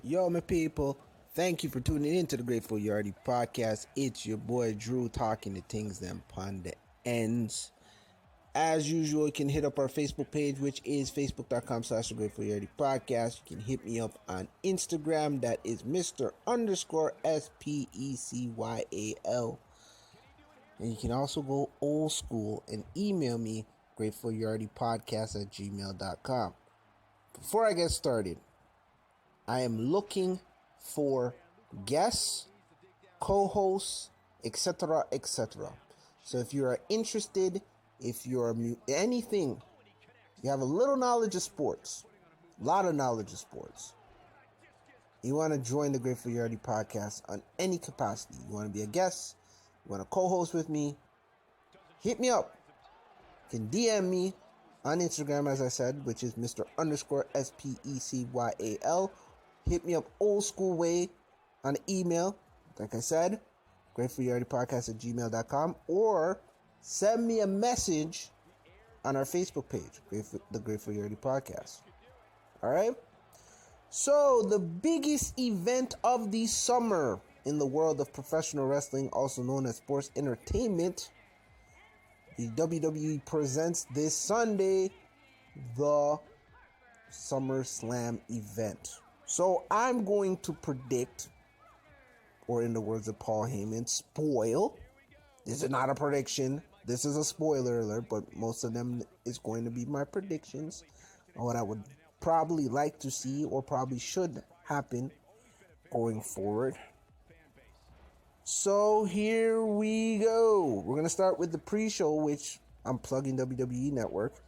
Yo, my people, thank you for tuning in to the Grateful Yardie podcast. It's your boy Drew talking to things them pon the ends. As usual, you can hit up our Facebook page, which is facebook.com/the Grateful Yardie podcast. You can hit me up on Instagram, that is Mr. _ SPECYAL. And you can also go old school and email me, gratefulYardiePodcast@gmail.com. Before I get started, I am looking for guests, co-hosts, etc., etc. So if you are interested, if you're anything, you have a little knowledge of sports, a lot of knowledge of sports, you want to join the Grateful Yardie podcast on any capacity, you want to be a guest, you want to co-host with me, hit me up. You can DM me on Instagram, as I said, which is Mr. _ SPECYAL. Hit me up old school way on email, like I said, gratefulYardiePodcast@gmail.com, or send me a message on our Facebook page, the Grateful Yardie Podcast. All right? So, the biggest event of the summer in the world of professional wrestling, also known as sports entertainment, the WWE presents this Sunday the SummerSlam event. So I'm going to predict, or in the words of Paul Heyman, spoil. This is not a prediction. This is a spoiler alert, but most of them is going to be my predictions on what I would probably like to see or probably should happen going forward. So here we go. We're going to start with the pre-show, which I'm plugging WWE Network.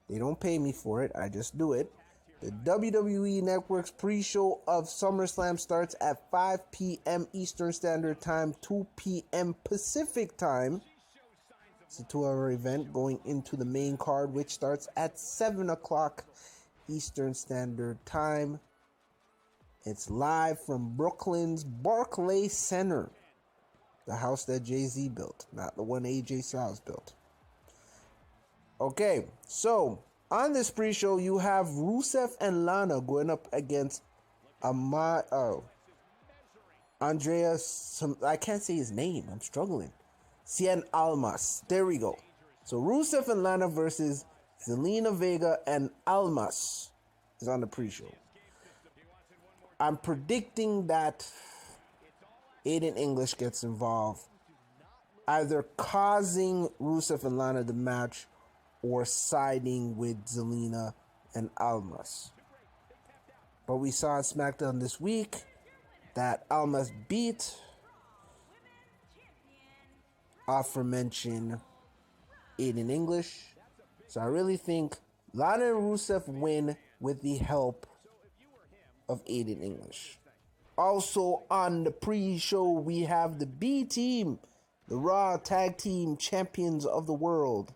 They don't pay me for it. I just do it. The WWE Network's pre-show of SummerSlam starts at 5 p.m. Eastern Standard Time, 2 p.m. Pacific Time. It's a 2-hour event going into the main card, which starts at 7 o'clock Eastern Standard Time. It's live from Brooklyn's Barclays Center, the house that Jay-Z built, not the one AJ Styles built. Okay, so on this pre-show, you have Rusev and Lana going up against Andreas. I can't say his name. I'm struggling. Cien Almas. There we go. So Rusev and Lana versus Zelina Vega and Almas is on the pre-show. I'm predicting that Aiden English gets involved, either causing Rusev and Lana the match or siding with Zelina and Almas. But we saw on SmackDown this week that Almas beat aforementioned Aiden English. So I really think Lana and Rusev win with the help of Aiden English. Also on the pre-show, we have the B Team, the Raw Tag Team Champions of the World,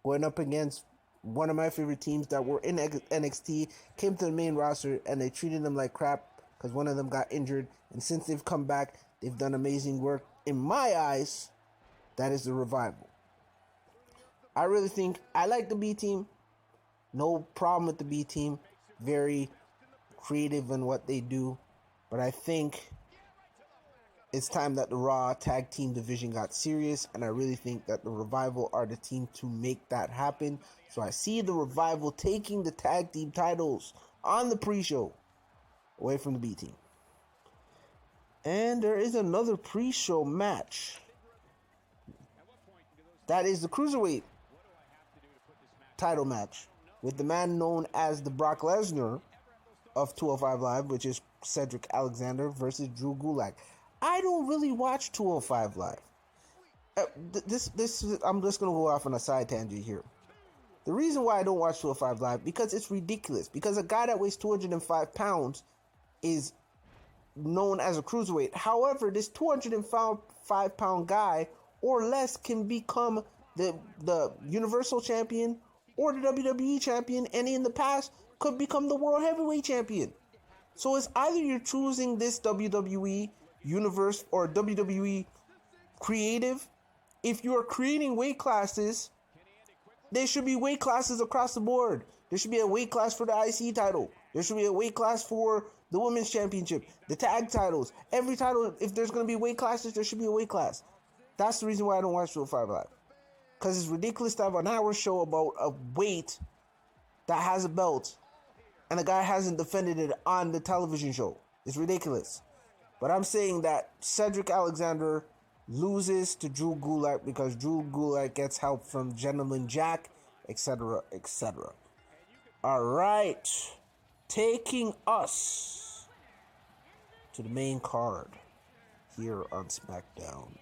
going up against one of my favorite teams that were in NXT, came to the main roster, and they treated them like crap because one of them got injured. And since they've come back, they've done amazing work. In my eyes, that is the Revival. I really think I like the B Team. No problem with the B Team. Very creative in what they do. But I think it's time that the Raw Tag Team division got serious, and I really think that the Revival are the team to make that happen. So I see the Revival taking the tag team titles on the pre-show away from the B Team. And there is another pre-show match. That is the Cruiserweight title match with the man known as the Brock Lesnar of 205 Live, which is Cedric Alexander versus Drew Gulak. I don't really watch 205 Live. I'm just going to go off on a side tangent here. The reason why I don't watch 205 Live, because it's ridiculous. Because a guy that weighs 205 pounds is known as a cruiserweight. However, this 205 pound guy or less can become the Universal Champion or the WWE Champion, and in the past could become the World Heavyweight Champion. So it's either you're choosing this WWE Universe or WWE Creative. If you are creating weight classes, there should be weight classes across the board. There should be a weight class for the IC title. There should be a weight class for the women's championship, the tag titles, every title. If there's going to be weight classes, there should be a weight class. That's the reason why I don't watch 205 Live. Because it's ridiculous to have an hour show about a weight that has a belt and the guy hasn't defended it on the television show. It's ridiculous. But I'm saying that Cedric Alexander loses to Drew Gulak because Drew Gulak gets help from Gentleman Jack, etc., etc. All right. Taking us to the main card here on SmackDown.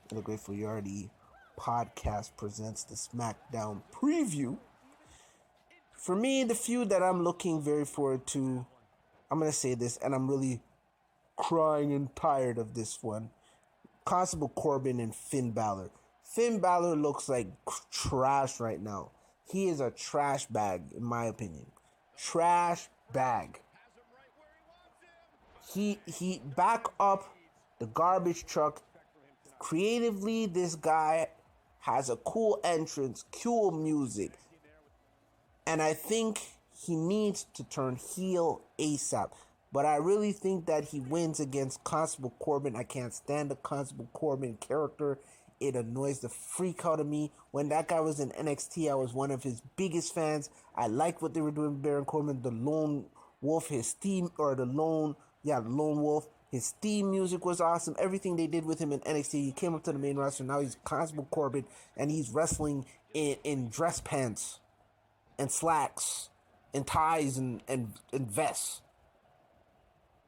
The Grateful Yardie podcast presents the SmackDown Preview. For me, the feud that I'm looking very forward to, I'm going to say this, and I'm really crying and tired of this one. Constable Corbin and Finn Balor. Finn Balor looks like trash right now. He is a trash bag, in my opinion. Trash bag. He back up the garbage truck. Creatively, this guy has a cool entrance, cool music. And I think he needs to turn heel ASAP. But I really think that he wins against Constable Corbin. I can't stand the Constable Corbin character. It annoys the freak out of me. When that guy was in NXT, I was one of his biggest fans. I liked what they were doing with Baron Corbin. The Lone Wolf, his theme, or the Lone Wolf. His theme music was awesome. Everything they did with him in NXT. He came up to the main roster. Now he's Constable Corbin. And he's wrestling in dress pants. And slacks. And ties and vests.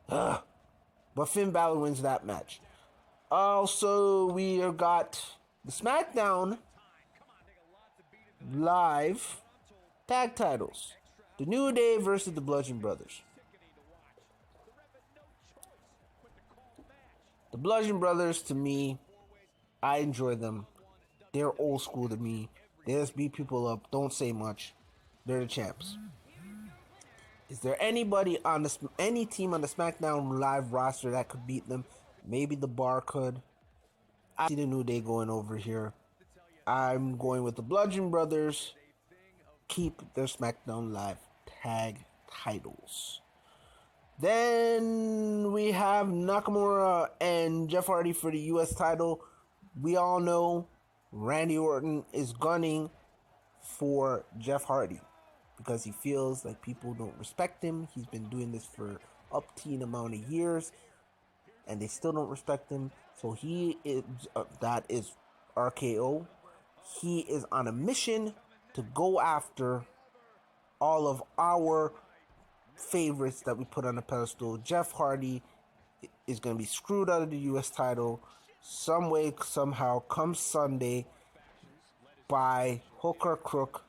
Ugh. But Finn Balor wins that match. Also, we have got the SmackDown Live tag titles. The New Day versus the Bludgeon Brothers. The Bludgeon Brothers, to me, I enjoy them. They're old school to me. They just beat people up. Don't say much. They're the champs. Is there anybody on any team on the SmackDown Live roster that could beat them? Maybe the Bar could. I see the New Day going over here. I'm going with the Bludgeon Brothers. Keep their SmackDown Live tag titles. Then we have Nakamura and Jeff Hardy for the U.S. title. We all know Randy Orton is gunning for Jeff Hardy because he feels like people don't respect him. He's been doing this for upteen amount of years, and they still don't respect him. So he is, that is RKO. He is on a mission to go after all of our favorites that we put on the pedestal. Jeff Hardy is going to be screwed out of the U.S. title some way, somehow, come Sunday, by hook or crook.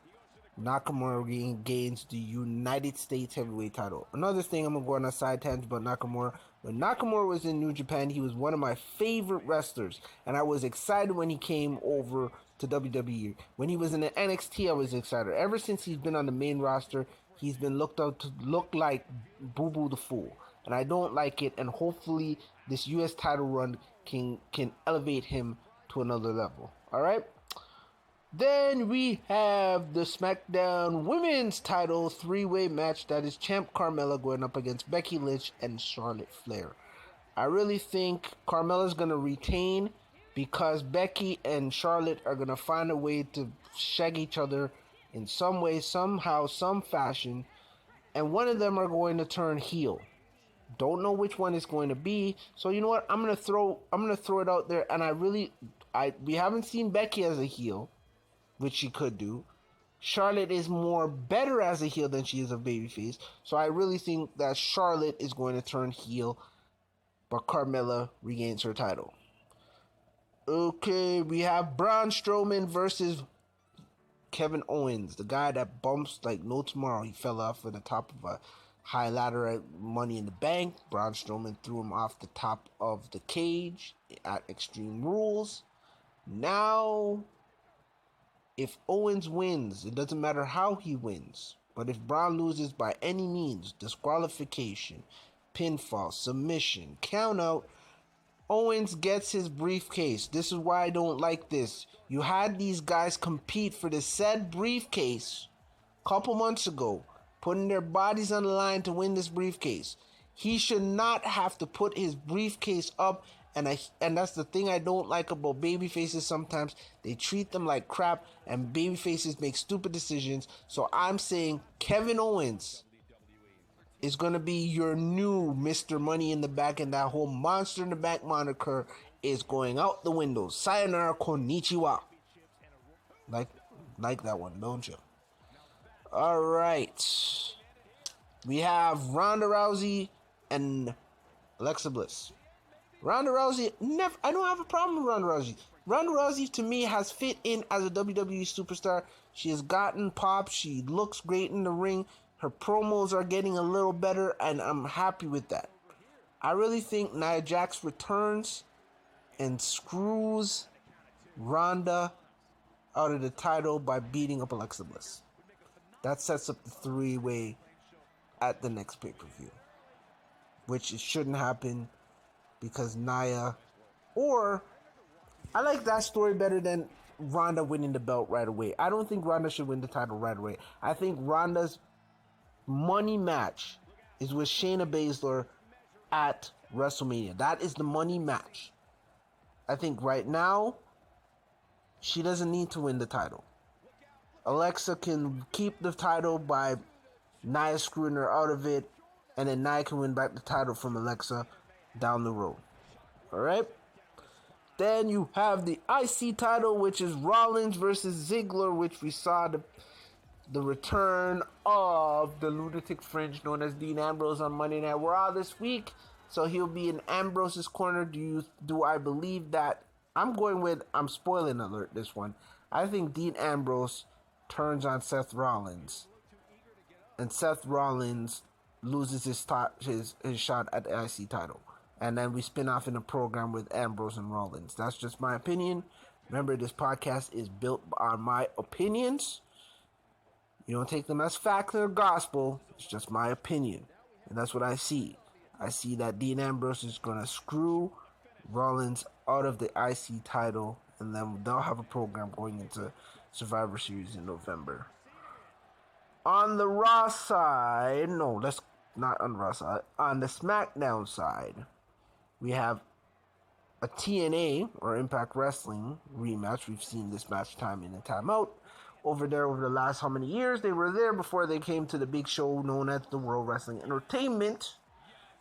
Nakamura gains the United States Heavyweight title. Another thing, I'm going to go on a side tangent about Nakamura. When Nakamura was in New Japan, he was one of my favorite wrestlers. And I was excited when he came over to WWE. When he was in the NXT, I was excited. Ever since he's been on the main roster, he's been looked out to look like Boo Boo the Fool. And I don't like it. And hopefully this US title run can elevate him to another level. Alright? Then we have the SmackDown Women's title 3-way match that is Champ Carmella going up against Becky Lynch and Charlotte Flair. I really think Carmella's going to retain because Becky and Charlotte are going to find a way to shag each other in some way, somehow, some fashion, and one of them are going to turn heel. Don't know which one it's going to be. So you know what? I'm going to throw it out there, and we haven't seen Becky as a heel, which she could do. Charlotte is more better as a heel than she is a babyface. So I really think that Charlotte is going to turn heel, but Carmella regains her title. Okay, we have Braun Strowman versus Kevin Owens, the guy that bumps like no tomorrow. He fell off of the top of a high ladder at Money in the Bank. Braun Strowman threw him off the top of the cage at Extreme Rules. Now, if Owens wins, it doesn't matter how he wins. But if Braun loses by any means, disqualification, pinfall, submission, count out, Owens gets his briefcase. This is why I don't like this. You had these guys compete for the said briefcase a couple months ago, putting their bodies on the line to win this briefcase. He should not have to put his briefcase up, and that's the thing I don't like about babyfaces. Sometimes they treat them like crap, and babyfaces make stupid decisions. So I'm saying Kevin Owens is going to be your new Mr. Money in the Bank, and that whole Monster in the Bank moniker is going out the window. Sayonara konnichiwa. Like that one, don't you? All right. We have Ronda Rousey and Alexa Bliss. Ronda Rousey, I don't have a problem with Ronda Rousey. Ronda Rousey, to me, has fit in as a WWE superstar. She has gotten pop. She looks great in the ring. Her promos are getting a little better, and I'm happy with that. I really think Nia Jax returns and screws Ronda out of the title by beating up Alexa Bliss. That sets up the three-way at the next pay-per-view, which it shouldn't happen because Nia, or I like that story better than Ronda winning the belt right away. I don't think Ronda should win the title right away. I think Ronda's money match is with Shayna Baszler at WrestleMania. That is the money match. I think right now she doesn't need to win the title. Alexa can keep the title by Nia screwing her out of it, and then Nia can win back the title from Alexa down the road. Alright? Then you have the IC title, which is Rollins versus Ziggler, which we saw the return of the lunatic fringe known as Dean Ambrose on Monday Night Raw this week. So he'll be in Ambrose's corner. Do I believe that? I'm spoiling alert this one. I think Dean Ambrose turns on Seth Rollins, and Seth Rollins loses his shot at the IC title. And then we spin off in a program with Ambrose and Rollins. That's just my opinion. Remember, this podcast is built on my opinions. You don't take them as fact or gospel. It's just my opinion. And that's what I see. I see that Dean Ambrose is going to screw Rollins out of the IC title. And then they'll have a program going into Survivor Series in November. On the Raw side, let's not on the Raw side. On the SmackDown side, we have a TNA or Impact Wrestling rematch. We've seen this match time in and time out. Over the last how many years they were there before they came to the big show known as the World Wrestling Entertainment.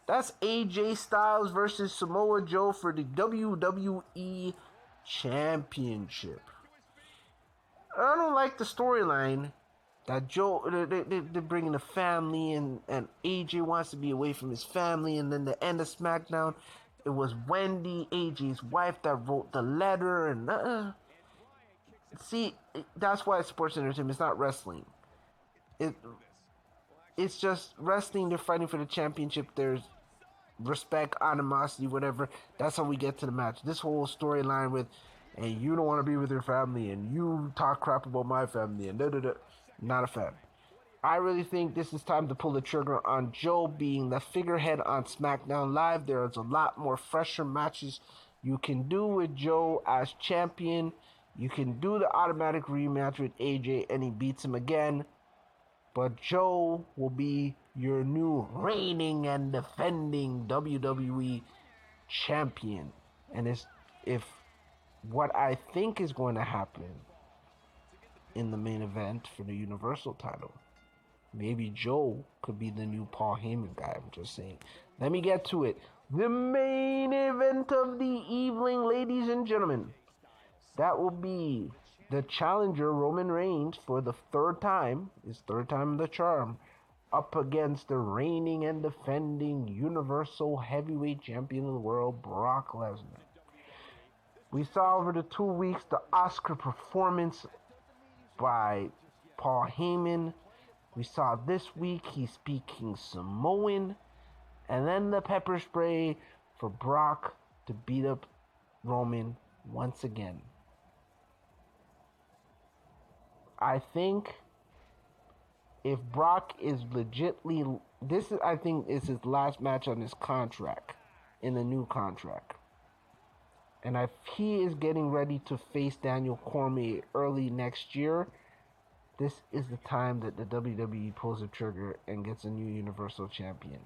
That's AJ Styles versus Samoa Joe for the WWE Championship. I don't like the storyline that Joe, they're bringing the family, and AJ wants to be away from his family, and then the end of SmackDown, it was Wendy, AJ's wife, that wrote the letter, and see, that's why it's sports entertainment. It's not wrestling. It's just wrestling. They're fighting for the championship. There's respect, animosity, whatever. That's how we get to the match. This whole storyline with, and you don't want to be with your family, and you talk crap about my family, and not a fan. I really think this is time to pull the trigger on Joe being the figurehead on SmackDown Live. There's a lot more fresher matches you can do with Joe as champion. You can do the automatic rematch with AJ and he beats him again. But Joe will be your new reigning and defending WWE champion. And if what I think is going to happen in the main event for the Universal title, maybe Joe could be the new Paul Heyman guy. I'm just saying. Let me get to it. The main event of the evening, ladies and gentlemen. That will be the challenger Roman Reigns for the third time, his third time the charm, up against the reigning and defending Universal Heavyweight Champion of the world, Brock Lesnar. We saw over the 2 weeks the Oscar performance by Paul Heyman. We saw this week he's speaking Samoan, and then the pepper spray for Brock to beat up Roman once again. I think if Brock is legitly, I think is his last match on his contract, in the new contract. And if he is getting ready to face Daniel Cormier early next year, this is the time that the WWE pulls the trigger and gets a new Universal Champion.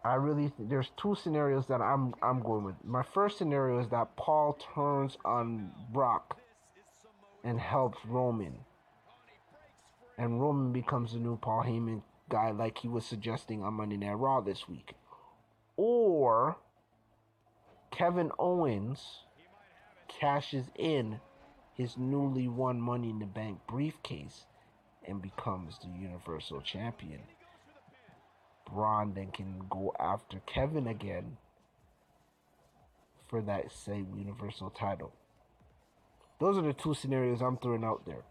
I really there's two scenarios that I'm going with. My first scenario is that Paul turns on Brock and helps Roman, and Roman becomes the new Paul Heyman guy, like he was suggesting on Monday Night Raw this week. Or Kevin Owens cashes in his newly won Money in the Bank briefcase and becomes the Universal Champion. Braun then can go after Kevin again for that same Universal title. Those are the two scenarios I'm throwing out there.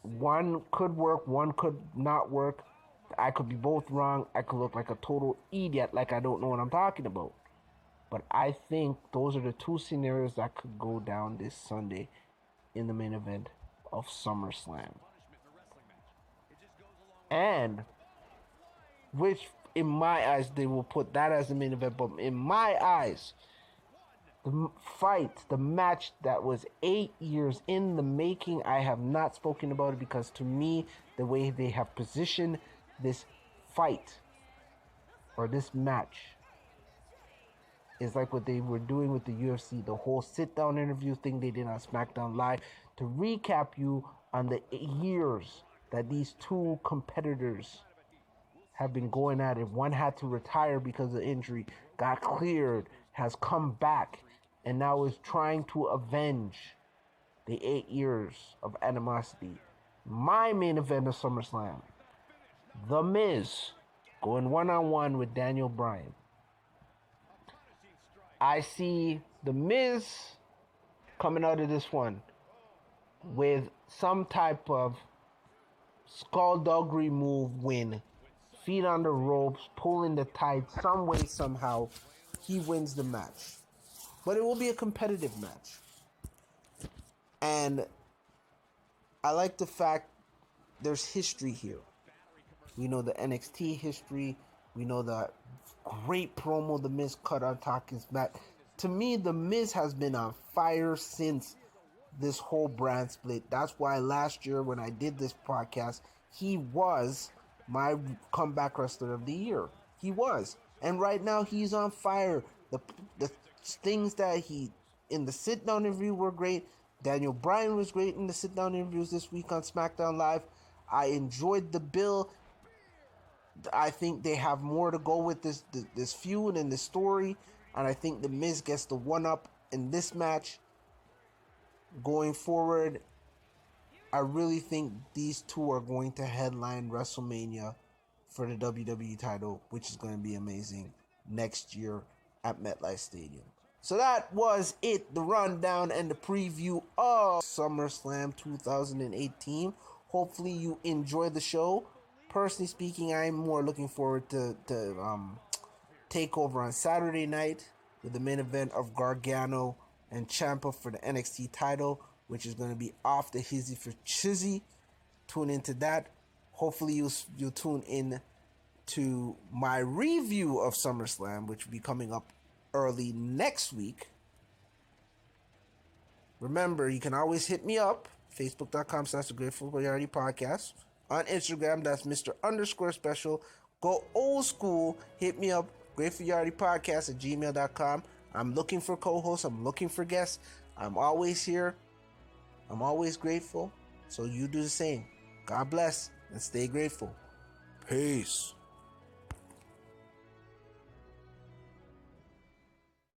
One could work, one could not work. I could be both wrong. I could look like a total idiot, like I don't know what I'm talking about. But I think those are the two scenarios that could go down this Sunday in the main event of SummerSlam. And which in my eyes they will put that as the main event, but in my eyes, the fight, the match that was 8 years in the making, I have not spoken about it because to me, the way they have positioned this fight or this match is like what they were doing with the UFC, the whole sit-down interview thing they did on SmackDown Live to recap you on the years that these two competitors have been going at it. One had to retire because of injury, got cleared, has come back, and now is trying to avenge the 8 years of animosity. My main event of SummerSlam, The Miz going one-on-one with Daniel Bryan. I see The Miz coming out of this one with some type of skullduggery move win. Feet on the ropes, pulling the tide some way, somehow. He wins the match. But it will be a competitive match. And I like the fact there's history here. We know the NXT history. We know the great promo The Miz cut on Hawkins' match. To me, The Miz has been on fire since this whole brand split. That's why last year when I did this podcast, he was my comeback wrestler of the year. He was. And right now he's on fire. The things that he in the sit down interview were great. Daniel Bryan was great in the sit down interviews this week on SmackDown Live. I enjoyed the bill. I think they have more to go with this feud and this story, and I think The Miz gets the one up in this match. Going forward, I really think these two are going to headline WrestleMania for the WWE title, which is going to be amazing next year at MetLife Stadium. So that was it, the rundown and the preview of SummerSlam 2018. Hopefully you enjoyed the show. Personally speaking, I'm more looking forward to TakeOver on Saturday night with the main event of Gargano and Ciampa for the NXT title, which is going to be off the hizzy for chizzy. Tune into that. Hopefully you'll tune in to my review of SummerSlam, which will be coming up early next week. Remember, you can always hit me up, facebook.com/thegratefulroyalty-podcast. On Instagram, that's Mr._special. Go old school, hit me up, gratefulroyaltypodcast@gmail.com. I'm looking for co-hosts, I'm looking for guests. I'm always here. I'm always grateful. So you do the same. God bless and stay grateful. Peace.